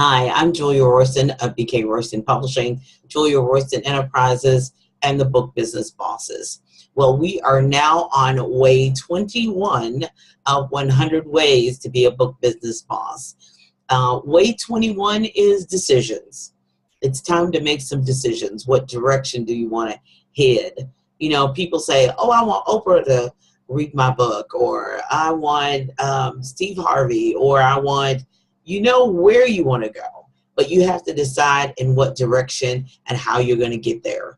Hi, I'm Julia Royston of BK Royston Publishing, Julia Royston Enterprises, and the Book Business Bosses. Well, we are now on way 21 of 100 ways to be a book business boss. Way 21 is decisions. It's time to make some decisions. What direction do you want to head? You know, people say, oh, I want Oprah to read my book, or I want Steve Harvey, or I want, you know where you want to go, but you have to decide in what direction and how you're going to get there.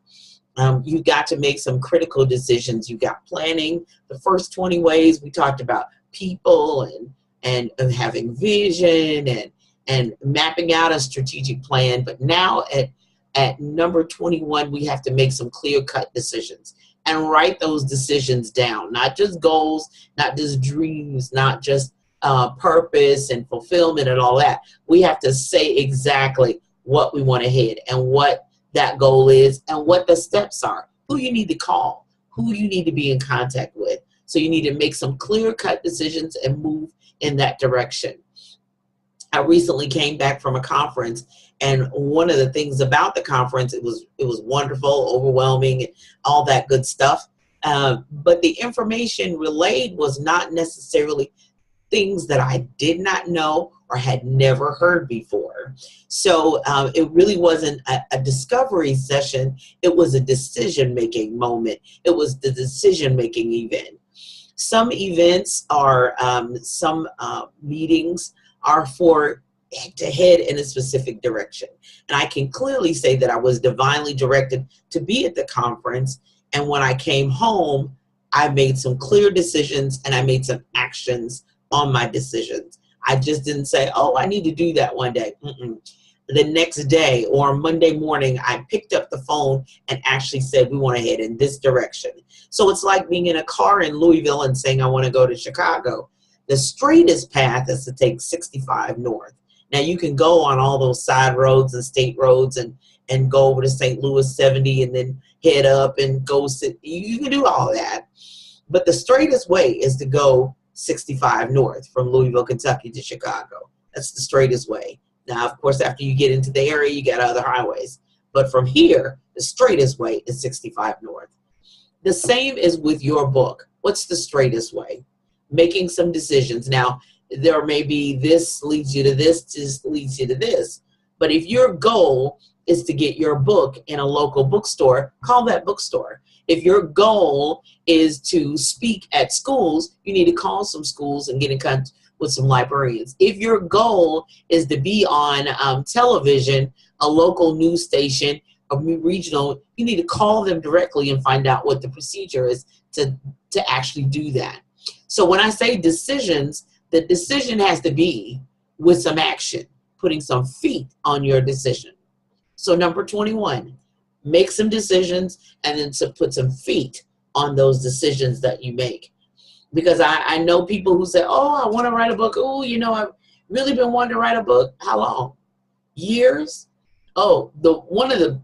You got to make some critical decisions. You got planning. The first 20 ways we talked about people and having vision and mapping out a strategic plan. But now at number 21, we have to make some clear-cut decisions and write those decisions down. Not just goals, not just dreams, not just purpose and fulfillment and all that. We have to say exactly what we want to hit and what that goal is and what the steps are, who you need to call, who you need to be in contact with. So you need to make some clear-cut decisions and move in that direction. I recently came back from a conference, and one of the things about the conference, it was wonderful, overwhelming, all that good stuff. But the information relayed was not necessarily things that I did not know or had never heard before. So it really wasn't a discovery session. It was a decision-making moment. It was the decision-making event. Some events are, some meetings are for to head in a specific direction. And I can clearly say that I was divinely directed to be at the conference. And when I came home, I made some clear decisions and I made some actions on my decisions. I just didn't say, oh, I need to do that one day. The next day or Monday morning, I picked up the phone and actually said, we want to head in this direction. So it's like being in a car in Louisville and saying, I want to go to Chicago. The straightest path is to take 65 north. Now you can go on all those side roads and state roads and go over to St. Louis 70 and then head up and go sit. You can do all that. But the straightest way is to go 65 north from Louisville, Kentucky to Chicago. That's the straightest way. Now, of course, after you get into the area, you got other highways. But from here, the straightest way is 65 north. The same is with your book. What's the straightest way? Making some decisions. Now, there may be this leads you to this leads you to this. But if your goal is to get your book in a local bookstore, call that bookstore. If your goal is to speak at schools, you need to call some schools and get in contact with some librarians. If your goal is to be on television, a local news station, a regional, you need to call them directly and find out what the procedure is to actually do that. So when I say decisions, the decision has to be with some action, putting some feet on your decision. So number 21, make some decisions and then put some feet on those decisions that you make. Because I know people who say, oh, I want to write a book. Oh, you know, I've really been wanting to write a book. How long? Years? Oh, one of the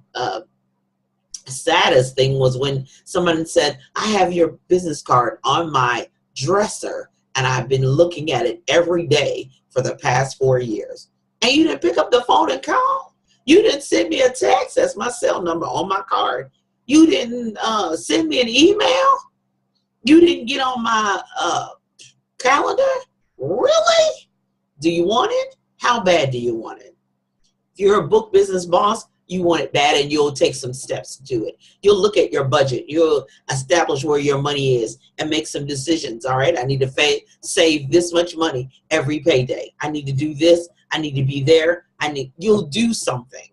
saddest thing was when someone said, I have your business card on my dresser and I've been looking at it every day for the past 4 years. And you didn't pick up the phone and call? You didn't send me a text. That's my cell number on my card. You didn't send me an email. You didn't get on my calendar. Really? Do you want it? How bad do you want it? If you're a book business boss, you want it bad and you'll take some steps to do it. You'll look at your budget. You'll establish where your money is and make some decisions. All right, I need to save this much money every payday. I need to do this. I need to be there. You'll do something.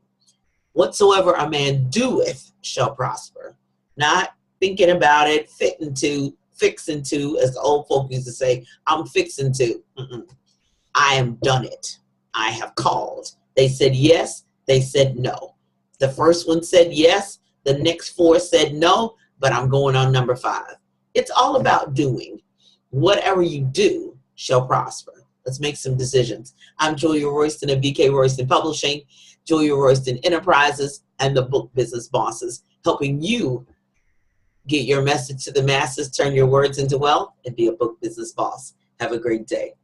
Whatsoever a man doeth shall prosper. Not thinking about it, fixing to, as the old folk used to say, I'm fixing to. I am done it. I have called. They said yes, they said no. The first one said yes, the next 4 said no, but I'm going on number 5. It's all about doing. Whatever you do shall prosper. Let's make some decisions. I'm Julia Royston of BK Royston Publishing, Julia Royston Enterprises, and the Book Business Bosses, helping you get your message to the masses, turn your words into wealth, and be a book business boss. Have a great day.